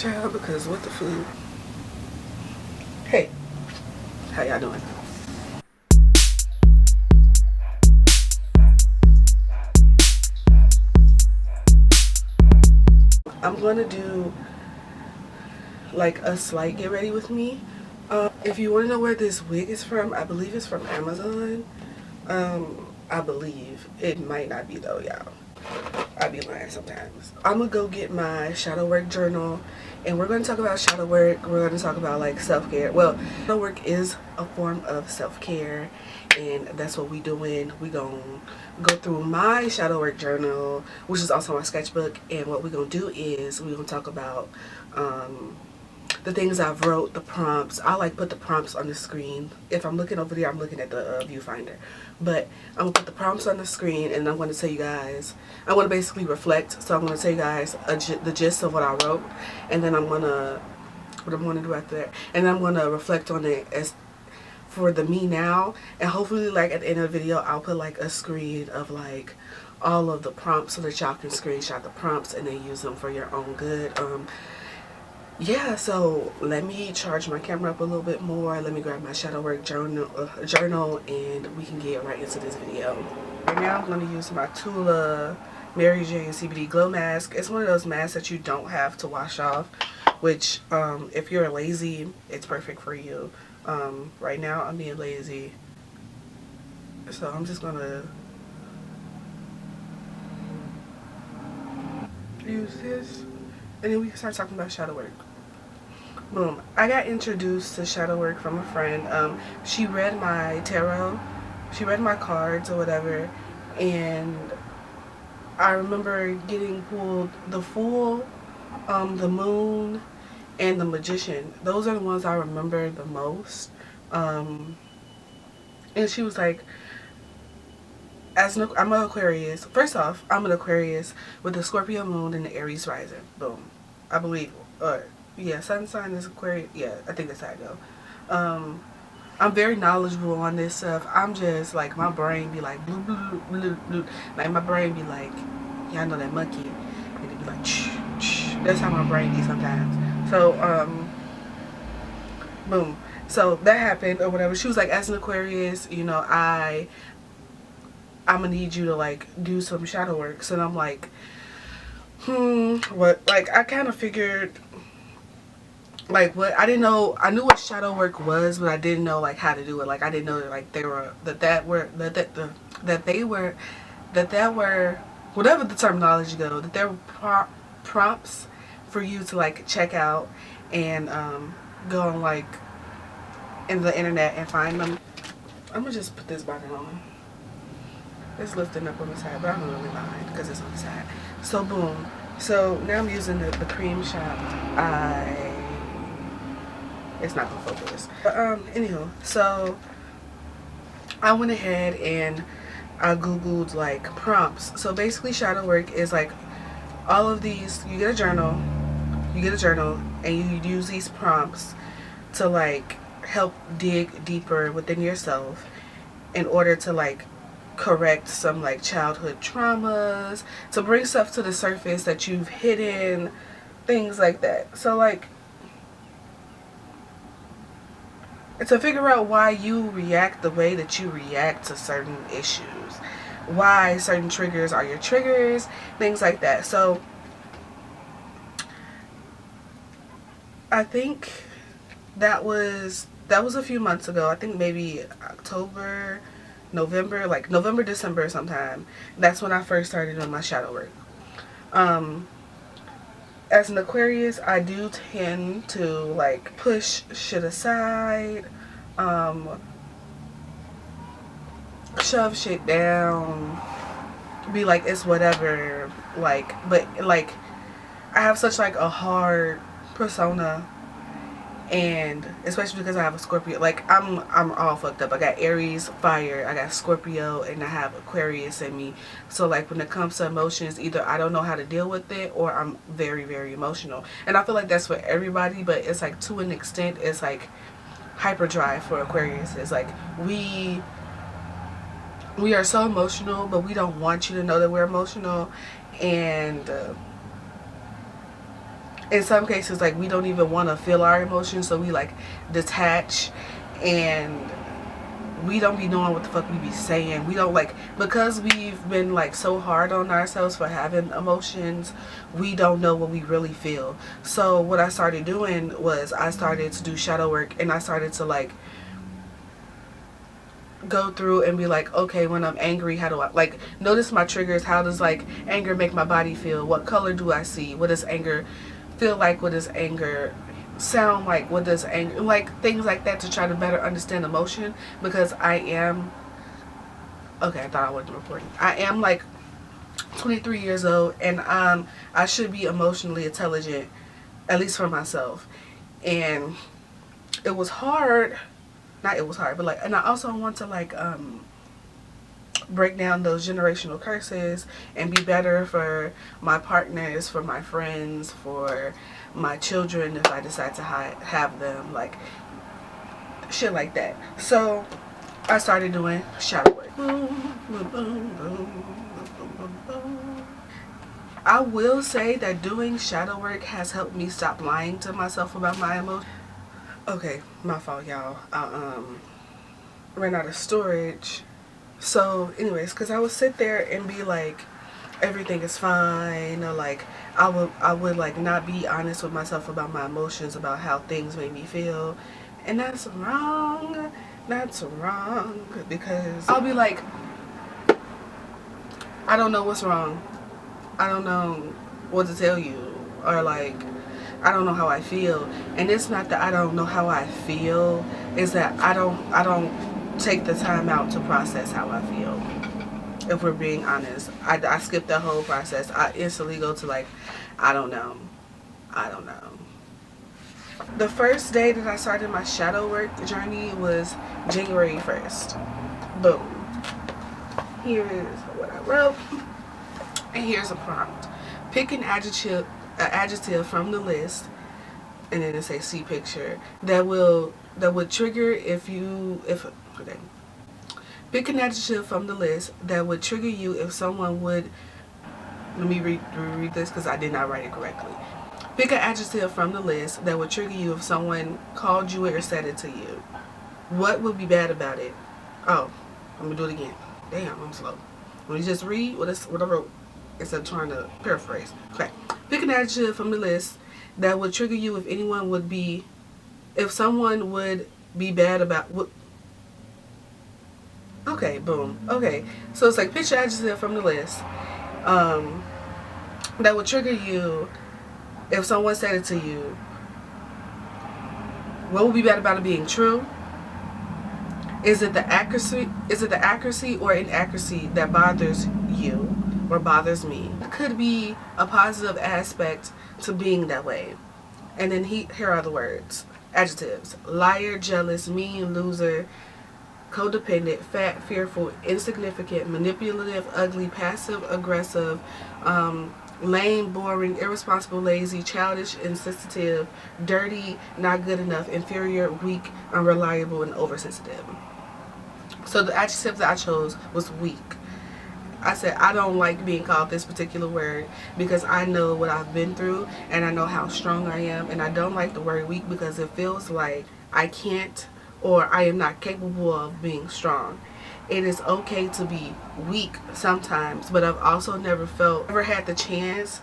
Child, because what the food? Hey, how y'all doing? I'm gonna do like a slight get ready with me. If you want to know where this wig is from, I believe it's from Amazon. I believe. It might not be though, y'all. I be lying sometimes. I'm gonna go get my shadow work journal, and we're gonna talk about shadow work. We're gonna talk about like self-care. Well, shadow work is a form of self-care, and that's what we doing. We gonna go through my shadow work journal, which is also my sketchbook, and what we're gonna do is we're gonna talk about the things I've wrote, the prompts. I like put the prompts on the screen. If I'm looking over there, I'm looking at the viewfinder. But I'm going to put the prompts on the screen, and I'm going to tell you guys, I want to basically reflect. So I'm going to tell you guys the gist of what I wrote, and then I'm going to, what I'm going to do after that, and I'm going to reflect on it as for the me now, and hopefully like at the end of the video, I'll put like a screen of like all of the prompts so that y'all can screenshot the prompts and then use them for your own good. Yeah, so let me charge my camera up a little bit more. Let me grab my shadow work journal, and we can get right into this video. Right now I'm going to use my Tula Mary Jane CBD Glow Mask. It's one of those masks that you don't have to wash off, which if you're lazy, it's perfect for you. Right now I'm being lazy, so I'm just going to use this, and then we can start talking about shadow work. Boom. I got introduced to shadow work from a friend. She read my tarot. She read my cards or whatever. And I remember getting pulled the Fool, the Moon, and the Magician. Those are the ones I remember the most. And she was like, I'm an Aquarius. First off, I'm an Aquarius with the Scorpio Moon and the Aries Rising. Boom. I believe. Yeah, sun sign is Aquarius. Yeah, I think that's how I go. I'm very knowledgeable on this stuff. I'm just like, my brain be like, blue, blue, blue, blue. Like, my brain be like, y'all know that monkey. And it be like, shh, shh. That's how my brain be sometimes. So, boom. So, that happened or whatever. She was like, as an Aquarius, you know, I'm gonna need you to, like, do some shadow work. So, I'm like, what? Like, I kind of figured, like, what I didn't know, I knew what shadow work was, but I didn't know like how to do it. Like, I didn't know that like they were that were whatever the terminology go, that there were prompts for you to like check out and go on like in the internet and find them. I'm gonna just put this button on. It's lifting up on the side, but I don't really mind because it's on the side. So boom. So now I'm using the cream shop. It's not gonna focus. But anywho, so I went ahead and I googled like prompts. So basically shadow work is like all of these, you get a journal, and you use these prompts to like help dig deeper within yourself in order to like correct some like childhood traumas, to bring stuff to the surface that you've hidden, things like that. So like, to figure out why you react the way that you react to certain issues, why certain triggers are your triggers, things like that. So I think that was a few months ago. I think maybe October, November, like November, December sometime. That's when I first started doing my shadow work. As an Aquarius, I do tend to like push shit aside, shove shit down, be like it's whatever, like, but like I have such like a hard persona, and especially because I have a Scorpio, like I'm all fucked up. I got Aries fire, I got Scorpio, and I have Aquarius in me. So like when it comes to emotions, either I don't know how to deal with it, or I'm very, very emotional. And I feel like that's for everybody, but it's like to an extent, it's like hyperdrive for Aquarius. It's like we are so emotional, but we don't want you to know that we're emotional. And in some cases, like, we don't even want to feel our emotions, so we like detach, and we don't be knowing what the fuck we be saying. We don't, like, because we've been like so hard on ourselves for having emotions, we don't know what we really feel. So what I started doing was I started to do shadow work, and I started to like go through and be like, okay, when I'm angry, how do I like notice my triggers? How does like anger make my body feel? What color do I see? What does anger feel like? What does anger sound like? What does anger, like, things like that, to try to better understand emotion. Because I am, okay, I thought I wasn't recording. I am like 23 years old, and I should be emotionally intelligent, at least for myself. And it was hard, not it was hard, but like, and I also want to like break down those generational curses and be better for my partners, for my friends, for my children if I decide to have them, like shit like that. So I started doing shadow work. I will say that doing shadow work has helped me stop lying to myself about my emotions. Okay, my fault, y'all. I ran out of storage. So anyways, because I would sit there and be like, everything is fine, or like I would like not be honest with myself about my emotions, about how things made me feel. And that's wrong. That's wrong, because I'll be like, I don't know what's wrong. I don't know what to tell you, or like, I don't know how I feel. And it's not that I don't know how I feel, it's that I don't take the time out to process how I feel. If we're being honest, I skip that whole process. I instantly go to like, I don't know. I don't know. The first day that I started my shadow work journey was January 1st. Boom. Here is what I wrote. And here's a prompt. Pick an adjective from the list, and then it says see picture, that would trigger okay. Pick an adjective from the list that would trigger you if someone would, let me read this because I did not write it correctly. Pick an adjective from the list that would trigger you if someone called you it or said it to you. What would be bad about it? Oh, I'm going to do it again. Damn, I'm slow. Let me just read what I wrote instead of trying to paraphrase. Okay. Pick an adjective from the list that would trigger you if someone would be bad about what. Okay, boom. Okay, so it's like, pick your adjective from the list that would trigger you if someone said it to you. What would be bad about it being true? Is it the accuracy or inaccuracy that bothers you or bothers me? It could be a positive aspect to being that way. And then here are the words. Adjectives. Liar, jealous, mean, loser, codependent, fat, fearful, insignificant, manipulative, ugly, passive, aggressive, lame, boring, irresponsible, lazy, childish, insensitive, dirty, not good enough, inferior, weak, unreliable, and oversensitive. So the adjective that I chose was weak. I said I don't like being called this particular word because I know what I've been through and I know how strong I am, and I don't like the word weak because it feels like I can't, or I am not capable of being strong. It is okay to be weak sometimes, but I've also never had the chance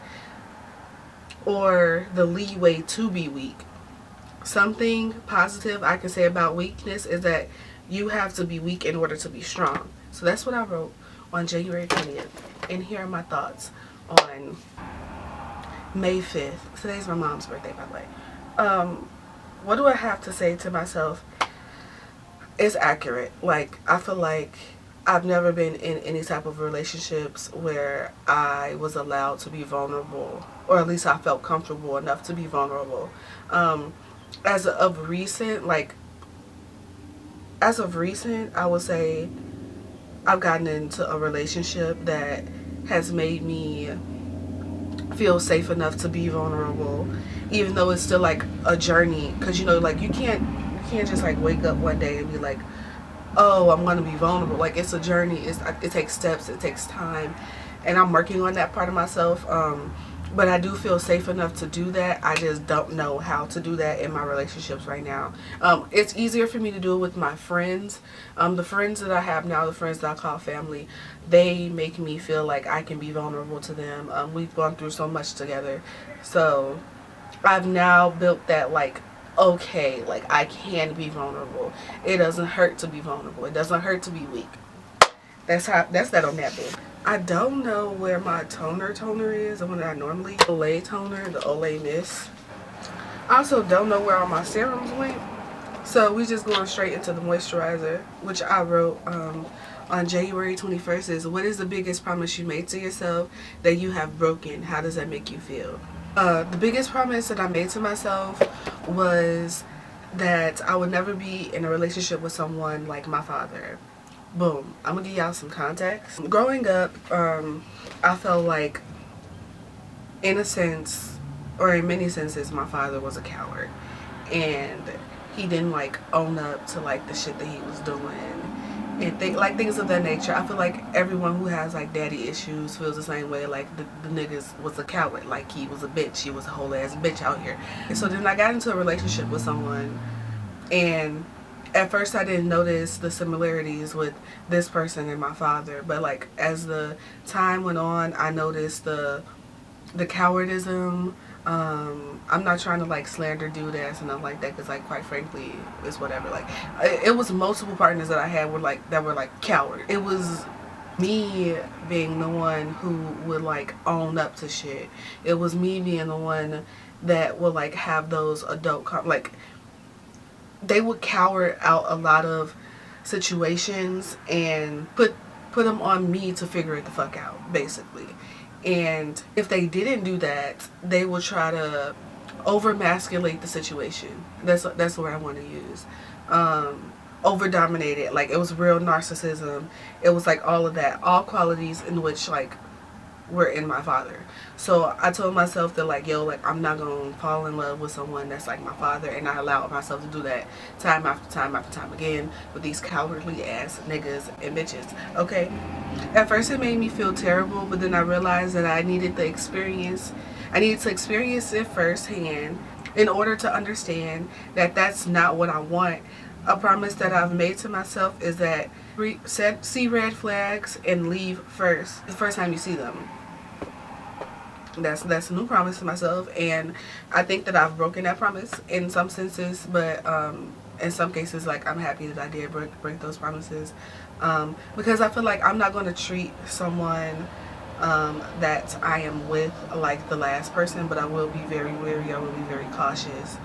or the leeway to be weak. Something positive I can say about weakness is that you have to be weak in order to be strong. So that's what I wrote on January 20th. And here are my thoughts on May 5th. Today's my mom's birthday, by the way. What do I have to say to myself? It's accurate. Like, I feel like I've never been in any type of relationships where I was allowed to be vulnerable, or at least I felt comfortable enough to be vulnerable. As of recent, I would say I've gotten into a relationship that has made me feel safe enough to be vulnerable, even though it's still like a journey. Because like you can't just like wake up one day and be like, oh, I'm gonna be vulnerable. Like, it's a journey. It takes steps. It takes time, and I'm working on that part of myself. But I do feel safe enough to do that. I just don't know how to do that in my relationships right now. It's easier for me to do it with my friends. The friends that I have now, the friends that I call family, they make me feel like I can be vulnerable to them. We've gone through so much together. So I've now built that, like, okay, like I can be vulnerable. It doesn't hurt to be vulnerable. It doesn't hurt to be weak. That's that on that bit. I don't know where my toner is, the one that I normally Olay toner, the Olay Mist. I also don't know where all my serums went. So we just going straight into the moisturizer, which I wrote on January 21st is, what is the biggest promise you made to yourself that you have broken? How does that make you feel? The biggest promise that I made to myself was that I would never be in a relationship with someone like my father. Boom. I'm gonna give y'all some context. Growing up, I felt like, in a sense, or in many senses, my father was a coward. And he didn't, like, own up to, like, the shit that he was doing. And things of that nature. I feel like everyone who has, like, daddy issues feels the same way. Like, the niggas was a coward. Like, he was a bitch. He was a whole ass bitch out here. And so then I got into a relationship with someone, and at first I didn't notice the similarities with this person and my father, but like as the time went on, I noticed the cowardism. I'm not trying to like slander dude ass and nothing like that, because like quite frankly it's whatever. Like it was multiple partners that I had that were like coward. It was me being the one who would like own up to shit. It was me being the one that would like have those like they would cower out a lot of situations and put them on me to figure it the fuck out, basically. And if they didn't do that, they would try to over-masculate the situation. That's the word I want to use. Over-dominate it. Like, it was real narcissism. It was like all of that. All qualities in which, like, were in my father. So I told myself that, like, yo, like, I'm not gonna fall in love with someone that's like my father, and I allowed myself to do that time after time after time again with these cowardly ass niggas and bitches. Okay, at first it made me feel terrible, but then I realized that I needed to experience it firsthand in order to understand that that's not what I want. A promise that I've made to myself is that see red flags and leave first. The first time you see them. That's a new promise to myself, and I think that I've broken that promise in some senses, but in some cases, like, I'm happy that I did break those promises, because I feel like I'm not going to treat someone that I am with like the last person, but I will be very wary. I will be very cautious.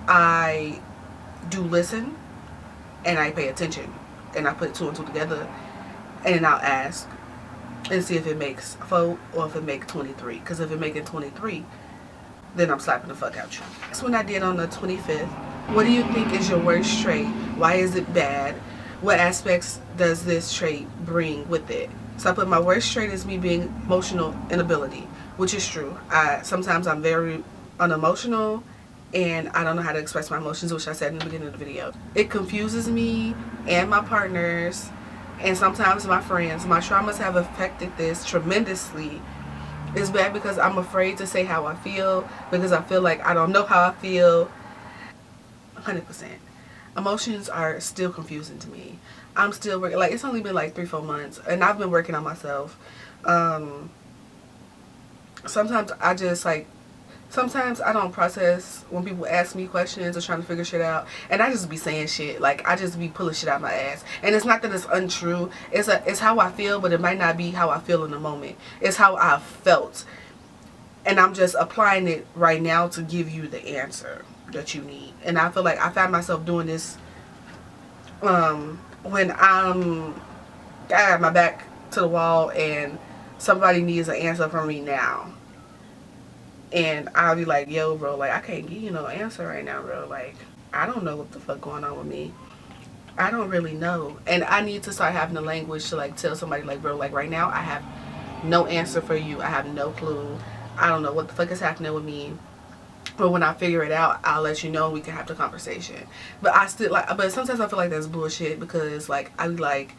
I do listen, and I pay attention, and I put two and two together, and then I'll ask and see if it makes 4 or if it makes 23. Because if it makes it 23, then I'm slapping the fuck out you. That's when I did on the 25th. What do you think is your worst trait? Why is it bad? What aspects does this trait bring with it? So I put my worst trait is me being emotional inability, which is true. Sometimes I'm very unemotional, and I don't know how to express my emotions, which I said in the beginning of the video. It confuses me and my partners, and sometimes my friends. My traumas have affected this tremendously. It's bad because I'm afraid to say how I feel, because I feel like I don't know how I feel. 100%. Emotions are still confusing to me. I'm still working. Like, it's only been like 3-4 months, and I've been working on myself. Sometimes I don't process when people ask me questions or trying to figure shit out, and I just be saying shit. Like, I just be pulling shit out my ass, and it's not that it's untrue. It's how I feel, but it might not be how I feel in the moment. It's how I felt, and I'm just applying it right now to give you the answer that you need. And I feel like I find myself doing this when I got my back to the wall and somebody needs an answer from me now. And I'll be like, yo, bro, like, I can't give you no answer right now, bro. Like, I don't know what the fuck going on with me. I don't really know. And I need to start having the language to, like, tell somebody, like, bro, like, right now, I have no answer for you. I have no clue. I don't know what the fuck is happening with me. But when I figure it out, I'll let you know, and we can have the conversation. But I still, like, but sometimes I feel like that's bullshit, because, like, I be like,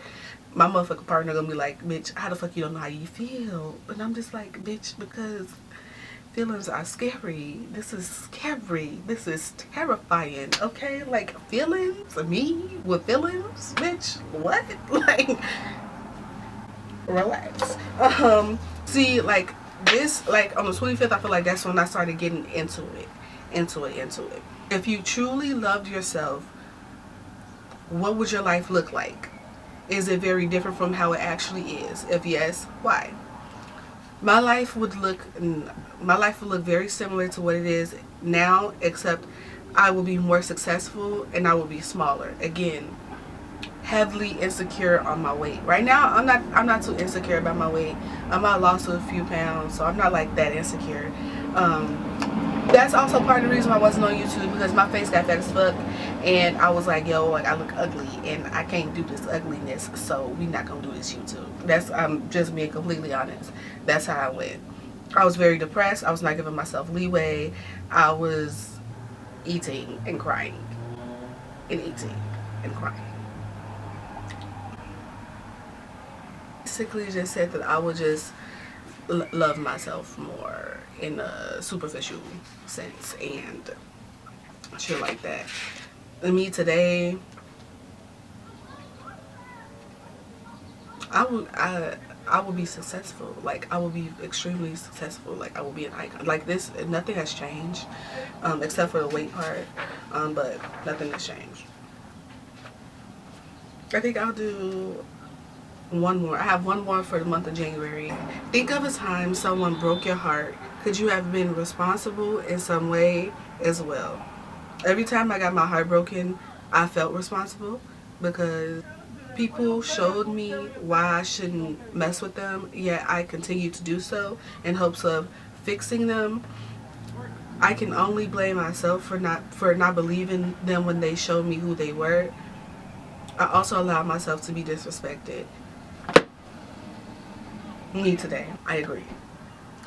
my motherfucking partner gonna be like, bitch, how the fuck you don't know how you feel? And I'm just like, bitch, because feelings are scary. This is scary. This is terrifying. Okay, like feelings, me with feelings, bitch. What? Like, relax. See, like this, like on the 25th, I feel like that's when I started getting into it. If you truly loved yourself, what would your life look like? Is it very different from how it actually is? If yes, why? My life would look very similar to what it is now, except I will be more successful and I will be smaller. Again, heavily insecure on my weight. Right now, I'm not too insecure about my weight. I might lost a few pounds, so I'm not like that insecure. That's also part of the reason why I wasn't on YouTube, because my face got fat as fuck, and I was like, yo, like I look ugly, and I can't do this ugliness, so we not gonna do this YouTube. That's just being completely honest. That's how I went. I was very depressed. I was not giving myself leeway. I was eating and crying, and eating and crying. Basically, just said that I would just love myself more in a superficial sense and shit like that. And me today, I would be successful. Like I will be extremely successful. Like I will be an icon. Like this, nothing has changed, except for the weight part. But nothing has changed. I think I'll do one more. I have one more for the month of January. Think of a time someone broke your heart. Could you have been responsible in some way as well? Every time I got my heart broken, I felt responsible because people showed me why I shouldn't mess with them, yet I continue to do so in hopes of fixing them. I can only blame myself for not believing them when they showed me who they were. I also allowed myself to be disrespected. Me today, I agree.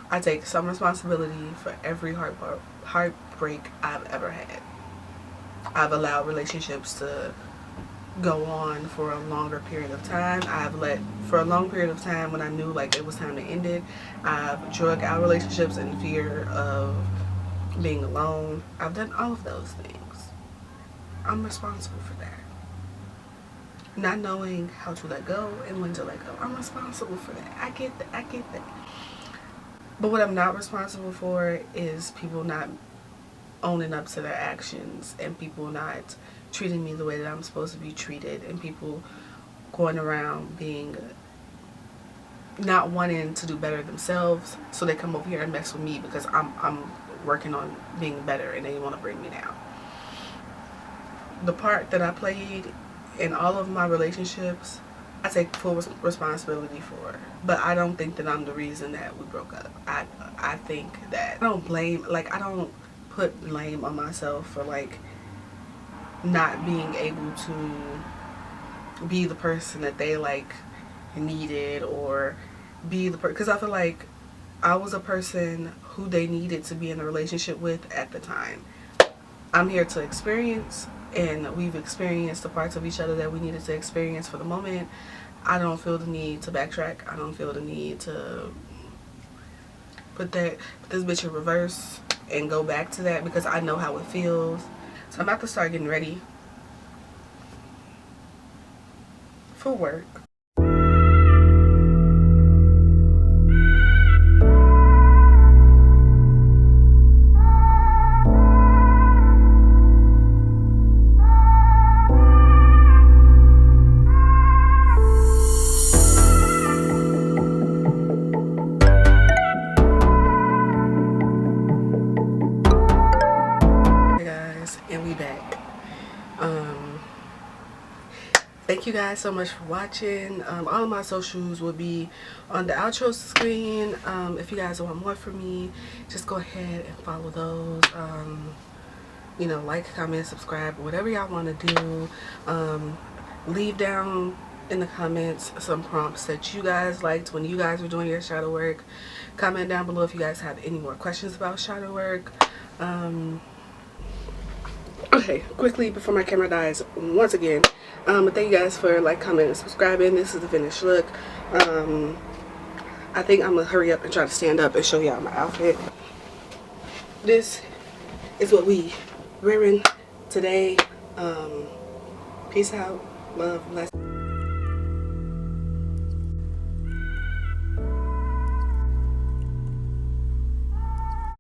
I take some responsibility for every heartbreak I've ever had. I've allowed relationships to go on for a longer period of time. For a long period of time when I knew like it was time to end it, I've drug out relationships in fear of being alone. I've done all of those things. I'm responsible for that. Not knowing how to let go and when to let go, I'm responsible for that. I get that. But what I'm not responsible for is people not owning up to their actions, and people not treating me the way that I'm supposed to be treated, and people going around being not wanting to do better themselves, so they come over here and mess with me because I'm working on being better and they want to bring me down. The part that I played in all of my relationships, I take full responsibility for. But I don't think that I'm the reason that we broke up. I think that I don't put blame on myself for like not being able to be the person that they like needed, or be the person, because I feel like I was a person who they needed to be in a relationship with at the time. I'm here to experience, and we've experienced the parts of each other that we needed to experience for the moment. I don't feel the need to backtrack. I don't feel the need to put this bitch in reverse and go back to that, because I know how it feels. So I'm about to start getting ready for work. Thank you guys so much for watching. All of my socials will be on the outro screen. If you guys want more from me, just go ahead and follow those. Like, comment, subscribe, whatever y'all want to do. Leave down in the comments some prompts that you guys liked when you guys were doing your shadow work. Comment down below if you guys have any more questions about shadow work. Okay, quickly before my camera dies once again. But thank you guys for like, commenting, and subscribing. This is the finished look. I think I'm gonna hurry up and try to stand up and show y'all my outfit. This is what we wearing today. Peace out, love, bless.